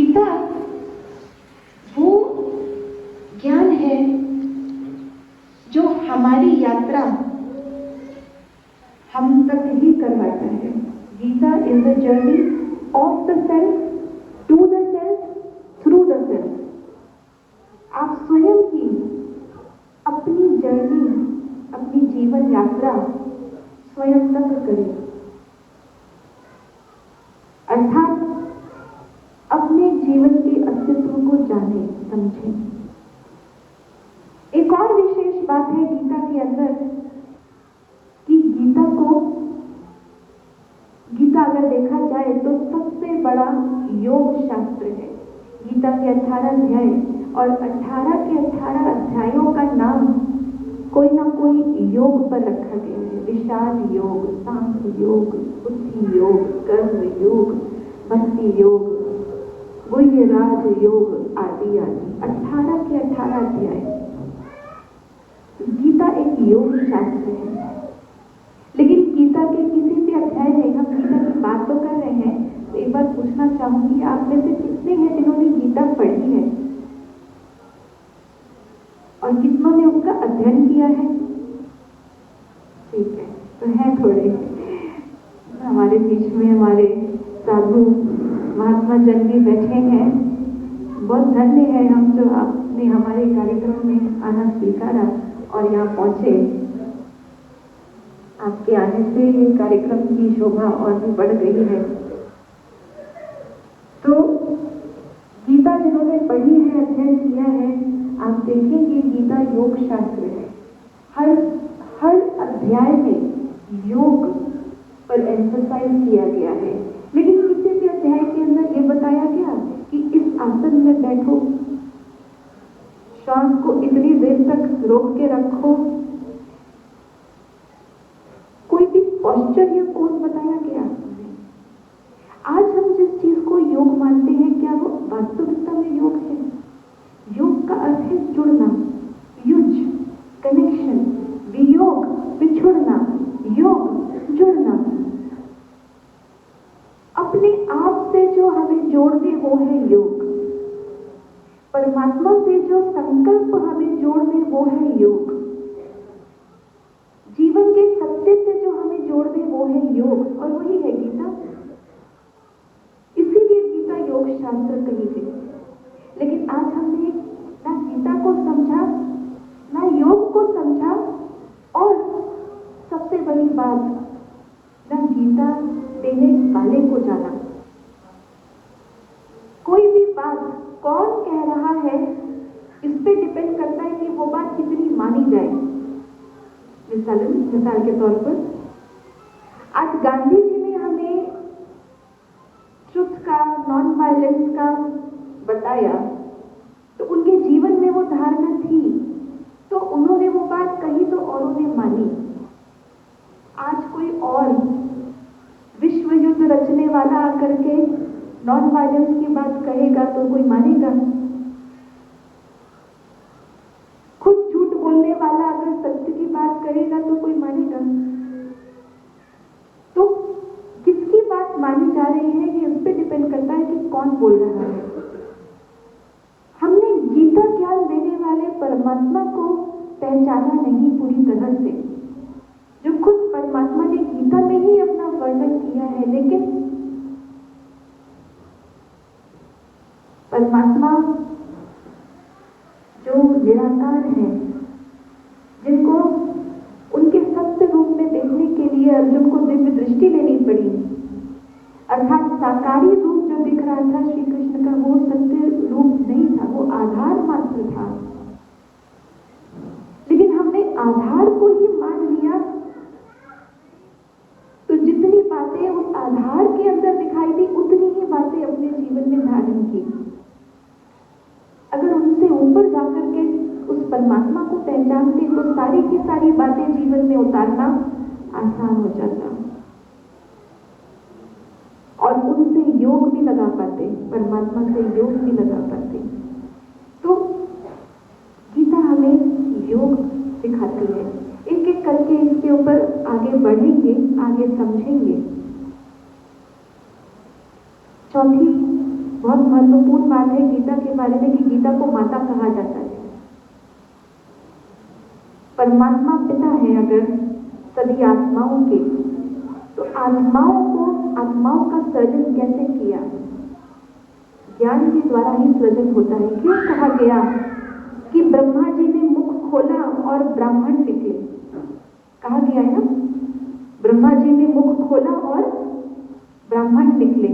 गीता वो ज्ञान है जो हमारी यात्रा हम तक ही करवाता है। Gita is the journey of the self to the self through the self. आप स्वयं ही अपनी जर्नी, अपनी जीवन यात्रा स्वयं तक करें, अर्थात अपने जीवन के अस्तित्व को जाने समझें। एक और विशेष बात है गीता के अंदर कि गीता अगर देखा जाए तो सबसे बड़ा योग शास्त्र है। गीता के 18 अध्याय और 18 के 18 अध्यायों का नाम कोई ना कोई योग पर रखा गया है। विषाद योग, सांख्य योग, बुद्धि योग, कर्म योग, भक्ति योग, गुह्य राज योग आदि आदि 18 के 18 अध्याय। गीता एक योग शास्त्र है, लेकिन गीता के किसी भी अध्याय में हम गीता की बात तो कर रहे हैं, तो एक बार पूछना चाहूंगी, आप में से कितने हैं जिन्होंने गीता पढ़ी है और कितनों ने उसका अध्ययन किया है? ठीक है, तो है थोड़े हमारे बीच में हमारे साधु महात्मा जन भी बैठे हैं। बहुत धन्य है हम जो आपने हमारे कार्यक्रम में आना स्वीकारा और यहाँ पहुंचे। आपके आने से ये कार्यक्रम की शोभा और भी बढ़ गई है। तो गीता जिन्होंने पढ़ी है, अध्ययन किया है, आप देखेंगे गीता योग शास्त्र है। हर अध्याय में योग पर एम्फसाइज किया गया है। लेकिन किसी भी अध्याय के अंदर ये बताया गया कि इस आसन में बैठो, श्वास को इतनी देर तक रोक के रखो, कोई भी पोस्चर या पोज बताया गया। आज हम जिस चीज को योग मानते हैं, क्या वो वास्तविकता में योग है? योग का अर्थ है जुड़ना, युज कनेक्शन, वियोग बिछुड़ना, योग जुड़ना। अपने आप से जो हमें जोड़ दे वो है योग। परमात्मा से जो संकल्प हमें जोड़ दे वो है योग। जीवन के सत्य से जो हमें जोड़ दे वो है योग, और वही है गीता। इसीलिए गीता योग शास्त्र कही गई। लेकिन आज हमने ना गीता को समझा, ना योग को समझा, और सबसे बड़ी बात, ना गीता देने वाले को जाना। कोई भी बात कौन कह रहा है इस पे डिपेंड करता है कि वो बात कितनी मानी जाए। मिसाल के तौर पर आज गांधी जी ने हमें ट्रुथ का, नॉन वायलेंस का बताया, तो उनके जीवन में वो धारणा थी, तो उन्होंने वो बात कही तो औरों ने मानी। आज कोई और विश्व युद्ध रचने वाला आकर के नॉन वायलेंस की बात कहेगा तो कोई मानेगा? खुद झूठ बोलने वाला अगर सत्य की बात करेगा तो कोई मानेगा? तो किसकी बात मानी जा रही है ये उस पर डिपेंड करता है कि कौन बोल रहा है। हमने गीता ज्ञान देने वाले परमात्मा को पहचाना नहीं पूरी तरह से, जो खुद परमात्मा ने गीता में ही अपना वर्णन किया है। लेकिन परमात्मा जो निराकार है, जिनको उनके सत्य रूप में देखने के लिए अर्जुन को दिव्य दृष्टि लेनी पड़ी, अर्थात साकारी रूप जो दिख रहा था श्री कृष्ण का, वो सत्य रूप नहीं था, वो आधार मात्र था। लेकिन हमने आधार को ही मान लिया, तो जितनी बातें उस आधार के अंदर दिखाई दी उतनी ही बातें अपने जीवन में धारण की। अगर उनसे ऊपर जाकर के उस परमात्मा को पहचानते तो सारी की सारी बातें जीवन में उतारना आसान हो जाता, और उनसे योग भी लगा पाते, परमात्मा से योग भी लगा पाते। तो गीता हमें योग सिखाती है। एक एक करके इसके ऊपर आगे बढ़ेंगे, आगे समझेंगे। चौथी बहुत महत्वपूर्ण बात है गीता के बारे में कि गीता को माता कहा जाता है। परमात्मा पिता है अगर सभी आत्माओं के, तो आत्माओं का सृजन कैसे किया? ज्ञान के द्वारा ही सृजन होता है। क्यों कहा गया कि ब्रह्मा जी ने मुख खोला और ब्राह्मण निकले? कहा गया है ना, ब्रह्मा जी ने मुख खोला और ब्राह्मण निकले।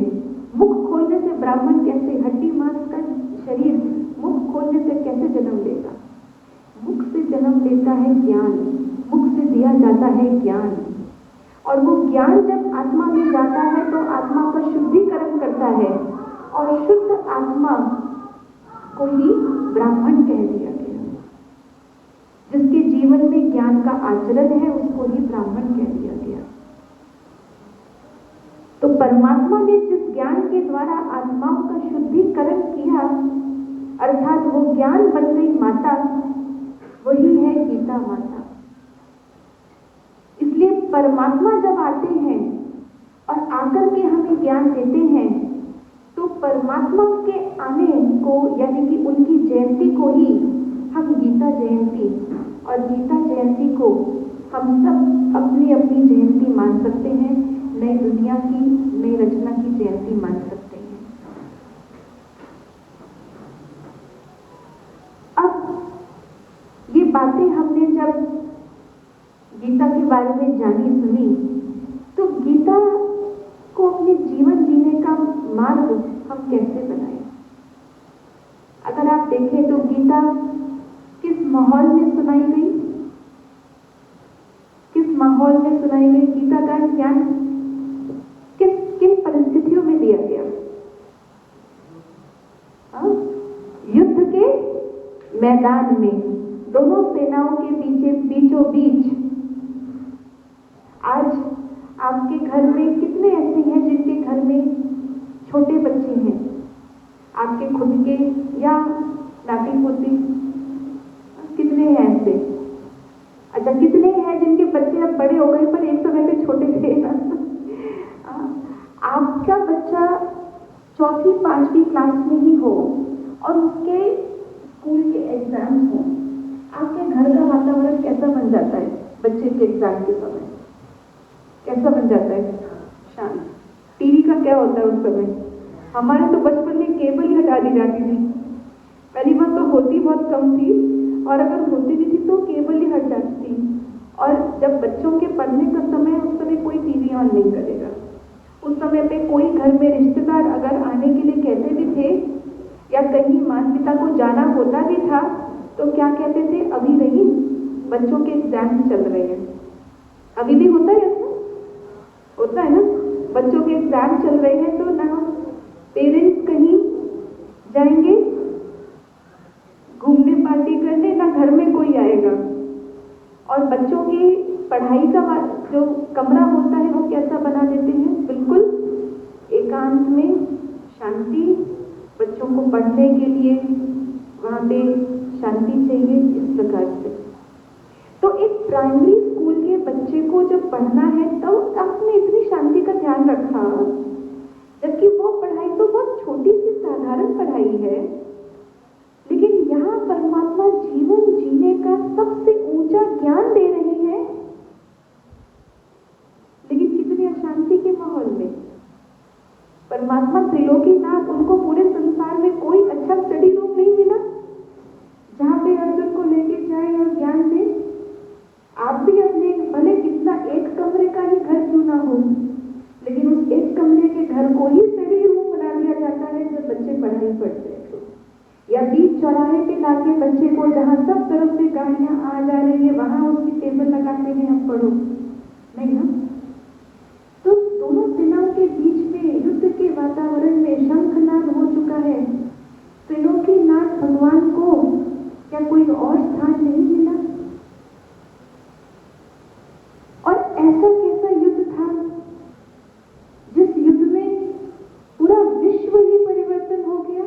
मुख खोलने से ब्राह्मण कैसे? हड्डी मांस का शरीर मुख खोलने से कैसे जन्म लेगा? मुख से जन्म लेता है ज्ञान, मुख से दिया जाता है ज्ञान, और वो ज्ञान जब आत्मा में जाता है तो आत्मा का शुद्धिकरण करता है, और शुद्ध आत्मा को ही ब्राह्मण कह दिया गया। जिसके जीवन में ज्ञान का आचरण है उसको ही ब्राह्मण कह दिया गया। तो परमात्मा ने जिस ज्ञान के द्वारा आत्माओं का शुद्धिकरण किया, अर्थात वो ज्ञान बन गई माता, वही है गीता माता। इसलिए परमात्मा जब आते हैं और आकर के हमें ज्ञान देते हैं, तो परमात्मा के आने को यानी कि उनकी जयंती को ही हम गीता जयंती, और गीता जयंती को हम सब अपनी अपनी जयंती मान सकते हैं, नई दुनिया की, नई रचना की जयंती मान सकते हैं। अब ये बातें हमने जब गीता के बारे में जानी सुनी, तो गीता को अपने जीवन जीने का मार्ग हम कैसे बनाएं? अगर आप देखें तो गीता किस माहौल में सुनाई गई? किस माहौल में सुनाई गई? गीता का ज्ञान किन परिस्थितियों में दिया गया? युद्ध के मैदान में, दोनों सेनाओं के बीचों बीच। आज आपके घर में कितने ऐसे हैं जिनके घर में छोटे बच्चे हैं? आपके खुद के या नाती पोती, कितने हैं ऐसे? अच्छा, कितने हैं जिनके बच्चे अब बड़े हो गए पर एक समय पे छोटे थे? आपका बच्चा चौथी पांचवी क्लास में ही हो और उसके स्कूल के एग्जाम्स हो, आपके घर का वातावरण कैसा बन जाता है? बच्चे के एग्जाम के समय कैसा बन जाता है? शांत। टीवी का क्या होता है उस समय? हमारे तो बचपन में केबल ही हटा दी जाती थी। पहली बात तो होती बहुत कम थी, और अगर होती भी थी तो केबल ही हट जाती थी। और जब बच्चों के पढ़ने का समय, उस समय कोई टीवी ऑन नहीं करेगा। उस समय पे कोई घर में रिश्तेदार अगर आने के लिए कहते भी थे, या कहीं माता पिता को जाना होता भी था, तो क्या कहते थे? अभी नहीं, बच्चों के एग्जाम चल रहे हैं। अभी भी होता है ऐसा? होता है ना, बच्चों के एग्जाम चल रहे हैं तो ना पेरेंट्स कहीं जाएंगे घूमने पार्टी करने, ना घर में कोई आएगा। और बच्चों की पढ़ाई का जो कमरा होता है वो कैसा बना देते हैं? बिल्कुल एकांत में, शांति। बच्चों को पढ़ने के लिए वहाँ पे शांति चाहिए, इस प्रकार से। तो एक प्राइमरी स्कूल के बच्चे को जब पढ़ना है तो आपने इतनी शांति का ध्यान रखा, जबकि वो पढ़ाई तो बहुत छोटी सी साधारण पढ़ाई है। लेकिन यहाँ परमात्मा जीवन जीने का सबसे ऊंचा ज्ञान दे रहे हैं, लेकिन कितनी अशांति के माहौल में। परमात्मा त्रिलोकीनाथ, उनको पूरे संसार में कोई अच्छा स्टडी रूम नहीं मिला जहाँ पे अर्जुन को लेके जाए और ज्ञान दे। आप भी अपने भले कितना एक कमरे का ही घर क्यों ना हो, लेकिन उस एक कमरे के घर को ही स्टडी रूम बना दिया जाता है जब बच्चे पढ़ाई पढ़ते हैं। या बीच चौराहे पे लाके बच्चे को, जहाँ सब तरफ से गाड़ियां आ जा रही है, वहां उसकी टेबल लगाते हैं, हम पढ़ो नहीं ना। तो दोनों सेनाओं के बीच में युद्ध के वातावरण में शंखनाद हो चुका है। त्रिलोकीनाथ भगवान को क्या कोई और स्थान नहीं मिला? और ऐसा कैसा युद्ध था जिस युद्ध में पूरा विश्व ही परिवर्तन हो गया।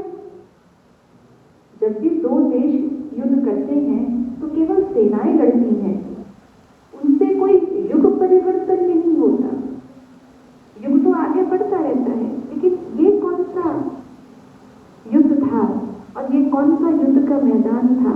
जब भी दो देश युद्ध करते हैं तो केवल सेनाएं लड़ती हैं, उनसे कोई युग परिवर्तन का मैदान था